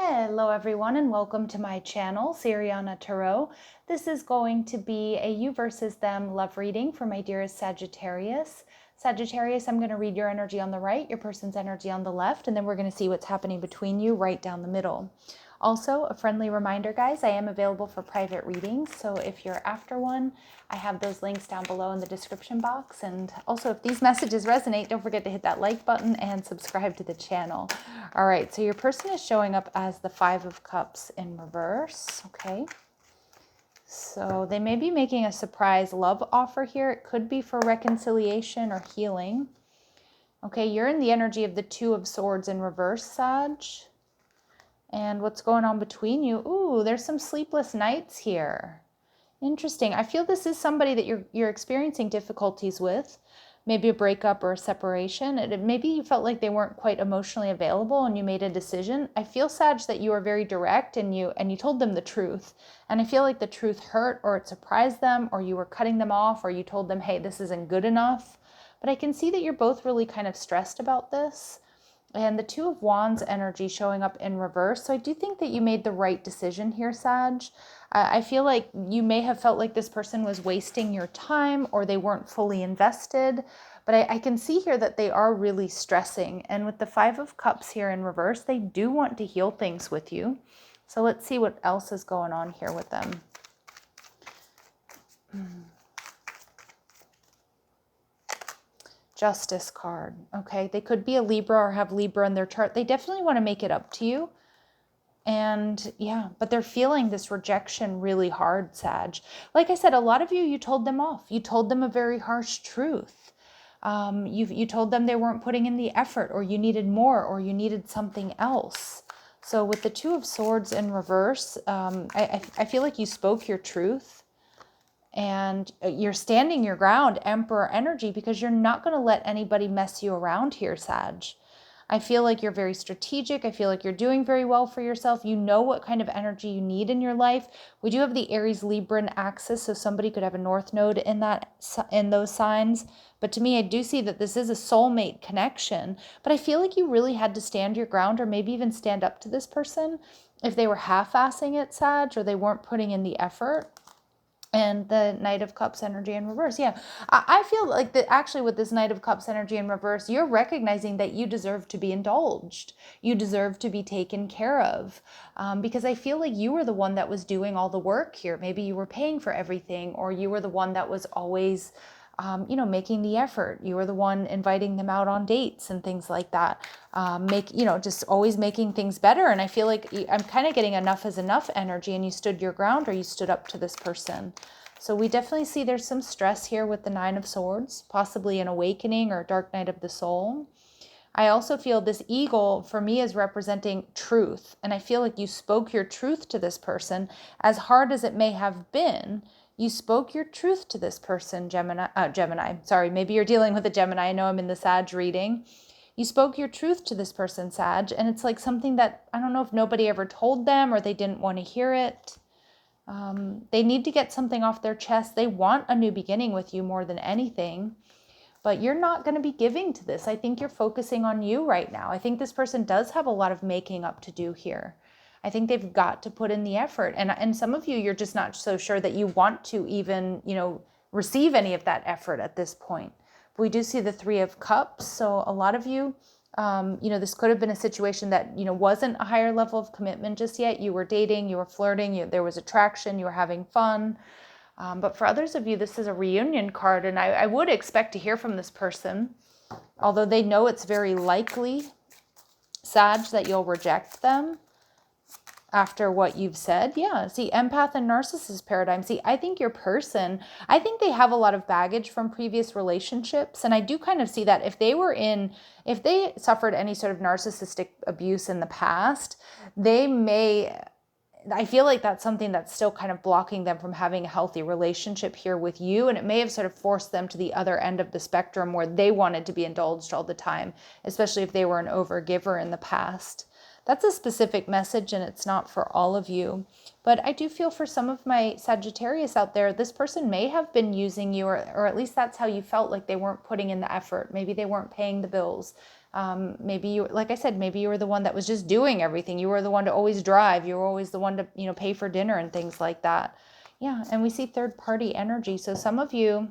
Hello everyone and welcome to my channel, Siriana Tarot. This is going to be a you versus them love reading for my dearest Sagittarius. Sagittarius, I'm going to read your energy on the right, your person's energy on the left, and then we're going to see what's happening between you right down the middle. Also, a friendly reminder, guys, I am available for private readings, so if you're after one, I have those links down below in the description box. And also, if these messages resonate, don't forget to hit that like button and subscribe to the channel. All right, so your person is showing up as the Five of Cups in reverse, okay? So they may be making a surprise love offer here. It could be for reconciliation or healing. Okay, you're in the energy of the Two of Swords in reverse, Sag. And what's going on between you? Ooh, there's some sleepless nights here. Interesting. I feel this is somebody that you're experiencing difficulties with, maybe a breakup or a separation. Maybe you felt like they weren't quite emotionally available and you made a decision. I feel, Sag, that you are very direct and you told them the truth. And I feel like the truth hurt, or it surprised them, or you were cutting them off, or you told them, hey, this isn't good enough. But I can see that you're both really kind of stressed about this. And the Two of Wands energy showing up in reverse. So I do think that you made the right decision here, Sag. I feel like you may have felt like this person was wasting your time or they weren't fully invested. But I can see here that they are really stressing. And with the Five of Cups here in reverse, they do want to heal things with you. So let's see what else is going on here with them. Justice card. Okay, they could be a Libra or have Libra in their chart. They definitely want to make it up to you. And yeah, but they're feeling this rejection really hard, Sag. Like I said, a lot of you told them off. You told them a very harsh truth. You told them they weren't putting in the effort, or you needed more, or you needed something else. So with the Two of Swords in reverse, I feel like you spoke your truth. And you're standing your ground, Emperor energy, because you're not going to let anybody mess you around here, Sag. I feel like you're very strategic. I feel like you're doing very well for yourself. You know what kind of energy you need in your life. We do have the Aries Libran axis, so somebody could have a North Node in those signs. But to me, I do see that this is a soulmate connection. But I feel like you really had to stand your ground, or maybe even stand up to this person if they were half-assing it, Sag, or they weren't putting in the effort. And the Knight of Cups energy in reverse. Yeah, I feel like that actually with this Knight of Cups energy in reverse, you're recognizing that you deserve to be indulged. You deserve to be taken care of. Because I feel like you were the one that was doing all the work here. Maybe you were paying for everything, or you were the one that was always making the effort. You were the one inviting them out on dates and things like that. Just always making things better. And I feel like I'm kind of getting enough is enough energy, and you stood your ground, or you stood up to this person. So we definitely see there's some stress here with the Nine of Swords, possibly an awakening or dark night of the soul. I also feel this eagle for me is representing truth. And I feel like you spoke your truth to this person, as hard as it may have been. You spoke your truth to this person, Gemini. Sorry, maybe you're dealing with a Gemini. I know I'm in the Sag reading. You spoke your truth to this person, Sag, and it's like something that, I don't know if nobody ever told them, or they didn't want to hear it. They need to get something off their chest. They want a new beginning with you more than anything, but you're not going to be giving to this. I think you're focusing on you right now. I think this person does have a lot of making up to do here. I think they've got to put in the effort. And some of you, you're just not so sure that you want to even, receive any of that effort at this point. But we do see the Three of Cups. So a lot of you, this could have been a situation that, wasn't a higher level of commitment just yet. You were dating, you were flirting, there was attraction, you were having fun. But for others of you, this is a reunion card. And I would expect to hear from this person, although they know it's very likely, Sag, that you'll reject them after what you've said. Yeah, see, empath and narcissist paradigm. See, I think your person, I think they have a lot of baggage from previous relationships. And I do kind of see that if they suffered any sort of narcissistic abuse in the past, I feel like that's something that's still kind of blocking them from having a healthy relationship here with you. And it may have sort of forced them to the other end of the spectrum where they wanted to be indulged all the time, especially if they were an overgiver in the past. That's a specific message, and it's not for all of you. But I do feel for some of my Sagittarius out there, this person may have been using you, or at least that's how you felt, like they weren't putting in the effort. Maybe they weren't paying the bills. Maybe you, like I said, maybe you were the one that was just doing everything. You were the one to always drive. You were always the one to, pay for dinner and things like that. Yeah. And we see third party energy. So some of you,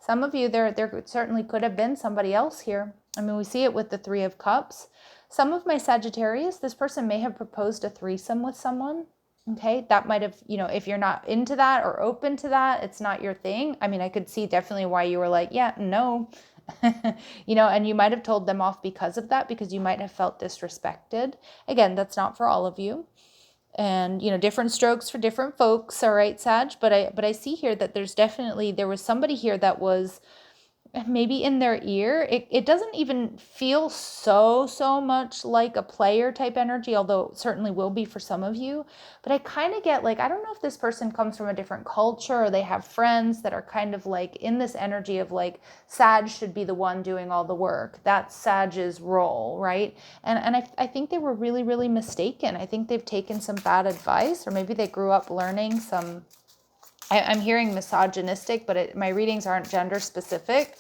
there certainly could have been somebody else here. I mean, we see it with the Three of Cups. Some of my Sagittarius, this person may have proposed a threesome with someone. Okay, that might have, if you're not into that or open to that, it's not your thing. I mean, I could see definitely why you were like, yeah, no, and you might have told them off because of that, because you might have felt disrespected. Again, that's not for all of you. And, different strokes for different folks. All right, Sag. But I see here that there was somebody here that was maybe in their ear. It doesn't even feel so much like a player type energy, although it certainly will be for some of you. But I kind of get like, I don't know if this person comes from a different culture or they have friends that are kind of like in this energy of like, Sag should be the one doing all the work. That's Sag's role, right? And I think they were really, really mistaken. I think they've taken some bad advice, or maybe they grew up learning some, I'm hearing misogynistic, but my readings aren't gender specific.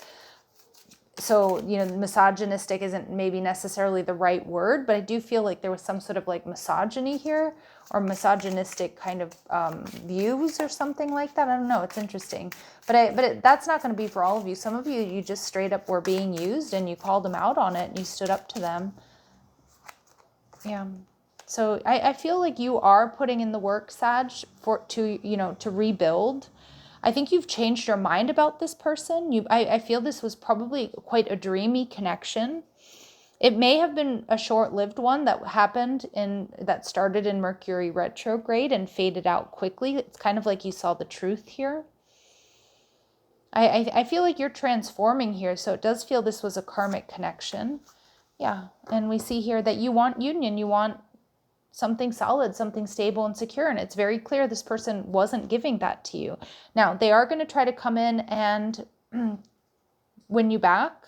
So, misogynistic isn't maybe necessarily the right word, but I do feel like there was some sort of like misogyny here, or misogynistic kind of views or something like that. I don't know. It's interesting. But that's not going to be for all of you. Some of you, you just straight up were being used and you called them out on it and you stood up to them. Yeah. So I feel like you are putting in the work, Sag, to rebuild. I think you've changed your mind about this person. I feel this was probably quite a dreamy connection. It may have been a short-lived one that that started in Mercury retrograde and faded out quickly. It's kind of like you saw the truth here. I feel like you're transforming here, so it does feel this was a karmic connection. Yeah, and we see here that you want union, you want something solid, something stable and secure. And it's very clear this person wasn't giving that to you. Now, they are going to try to come in and win you back.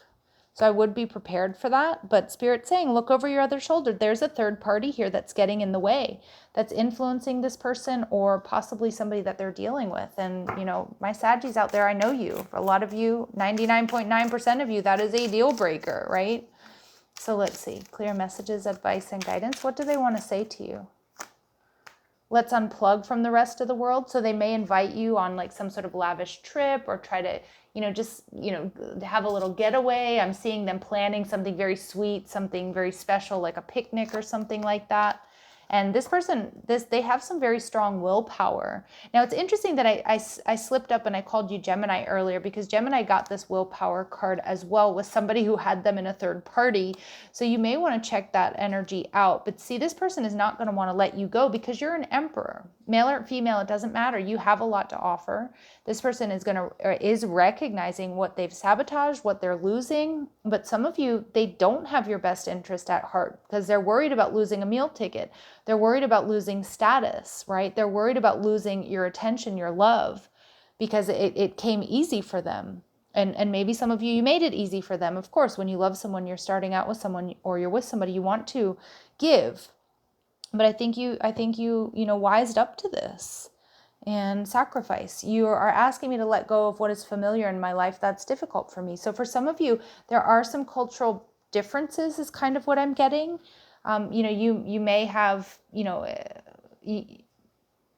So I would be prepared for that. But Spirit's saying, look over your other shoulder. There's a third party here that's getting in the way, that's influencing this person, or possibly somebody that they're dealing with. And, my Saggies out there, I know you. For a lot of you, 99.9% of you, that is a deal breaker, right? So let's see, clear messages, advice, and guidance. What do they want to say to you? Let's unplug from the rest of the world. So they may invite you on like some sort of lavish trip, or try to, have a little getaway. I'm seeing them planning something very sweet, something very special, like a picnic or something like that. And this person, they have some very strong willpower. Now, it's interesting that I slipped up and I called you Gemini earlier, because Gemini got this willpower card as well with somebody who had them in a third party. So you may want to check that energy out. But see, this person is not going to want to let you go, because you're an emperor. Male or female, it doesn't matter. You have a lot to offer. This person is recognizing what they've sabotaged, what they're losing. But some of you, they don't have your best interest at heart, because they're worried about losing a meal ticket. They're worried about losing status, right? They're worried about losing your attention, your love, because it came easy for them. And maybe some of you made it easy for them. Of course, when you love someone, you're starting out with someone, or you're with somebody, you want to give. But I think you wised up to this and sacrifice. You are asking me to let go of what is familiar in my life that's difficult for me. So for some of you, there are some cultural differences is kind of what I'm getting. You may have,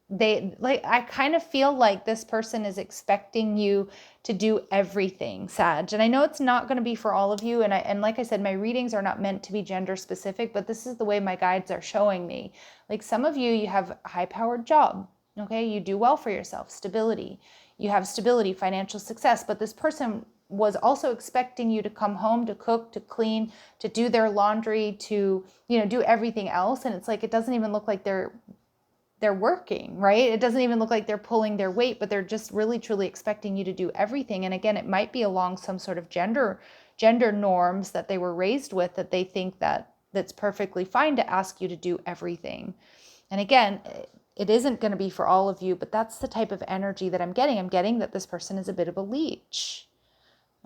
I kind of feel like this person is expecting you to do everything, Sag. And I know it's not going to be for all of you. And like I said, my readings are not meant to be gender specific, but this is the way my guides are showing me. Like some of you, you have a high powered job. Okay. You do well for yourself, stability. You have stability, financial success, but this person was also expecting you to come home, to cook, to clean, to do their laundry, to, do everything else. And it's like, it doesn't even look like they're working, right? It doesn't even look like they're pulling their weight, but they're just really truly expecting you to do everything. And again, it might be along some sort of gender norms that they were raised with, that they think that's perfectly fine to ask you to do everything. And again, it isn't going to be for all of you, but that's the type of energy that I'm getting. I'm getting that this person is a bit of a leech.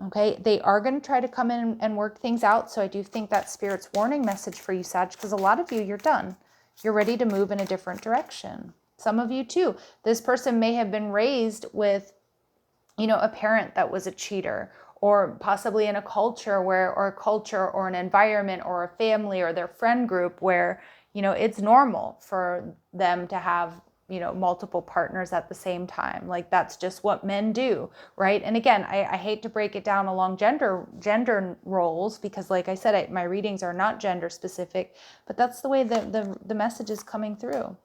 Okay, they are going to try to come in and work things out. So I do think that Spirit's warning message for you, Sag, because a lot of you, you're done. You're ready to move in a different direction. Some of you too. This person may have been raised with, a parent that was a cheater, or possibly in a culture where, or a culture or an environment or a family or their friend group where, you know, it's normal for them to have, you know, multiple partners at the same time. Like that's just what men do, right? And again, I hate to break it down along gender roles, because like I said, my readings are not gender specific, but that's the way the message is coming through.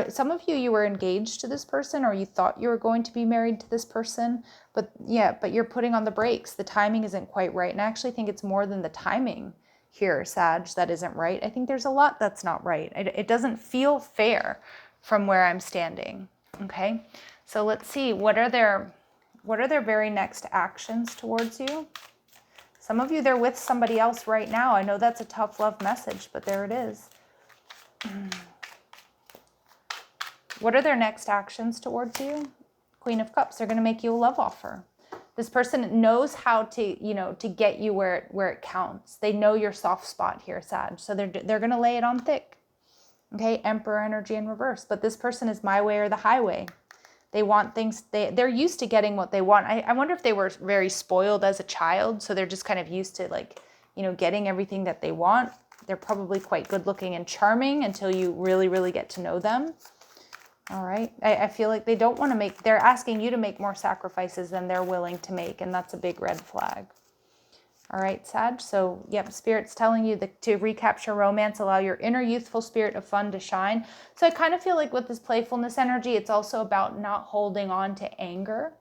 Some of you were engaged to this person, or you thought you were going to be married to this person, but you're putting on the brakes. The timing isn't quite right. And I actually think it's more than the timing here, Sag, that isn't right. I think there's a lot that's not right. It doesn't feel fair from where I'm standing. Okay, so let's see, what are their very next actions towards you? Some of you, they're with somebody else right now. I know that's a tough love message, but there it is. What are their next actions towards you? Queen of Cups. They're going to make you a love offer. This person knows how to, you know, to get you where it counts. They know your soft spot here, Sag. So they're going to lay it on thick. Okay, Emperor energy in reverse. But this person is my way or the highway. They want things, they're used to getting what they want. I wonder if they were very spoiled as a child, so they're just kind of used to, like, you know, getting everything that they want. They're probably quite good looking and charming until you really, really get to know them. All right. I feel like they don't want to make, they're asking you to make more sacrifices than they're willing to make. And that's a big red flag. All right, Sag. So, yep, Spirit's telling you to recapture romance, allow your inner youthful spirit of fun to shine. So I kind of feel like with this playfulness energy, it's also about not holding on to anger.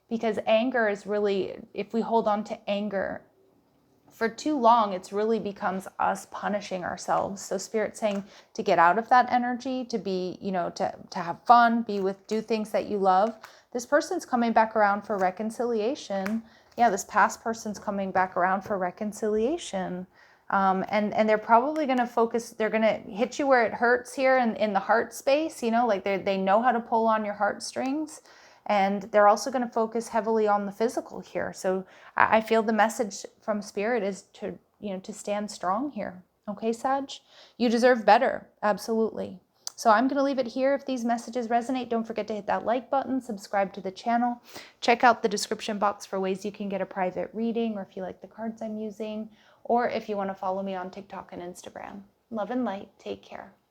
Because anger is really, if we hold on to anger for too long, it's really becomes us punishing ourselves. So Spirit's saying to get out of that energy, to be, you know, to have fun, do things that you love. This person's coming back around for reconciliation. Yeah, this past person's coming back around for reconciliation. And they're probably going to focus, they're going to hit you where it hurts here in the heart space, you know, like they know how to pull on your heartstrings. And they're also going to focus heavily on the physical here. So I feel the message from Spirit is to, you know, to stand strong here. Okay, Sag? You deserve better. Absolutely. So I'm going to leave it here. If these messages resonate, don't forget to hit that like button, subscribe to the channel, check out the description box for ways you can get a private reading, or if you like the cards I'm using, or if you want to follow me on TikTok and Instagram. Love and light. Take care.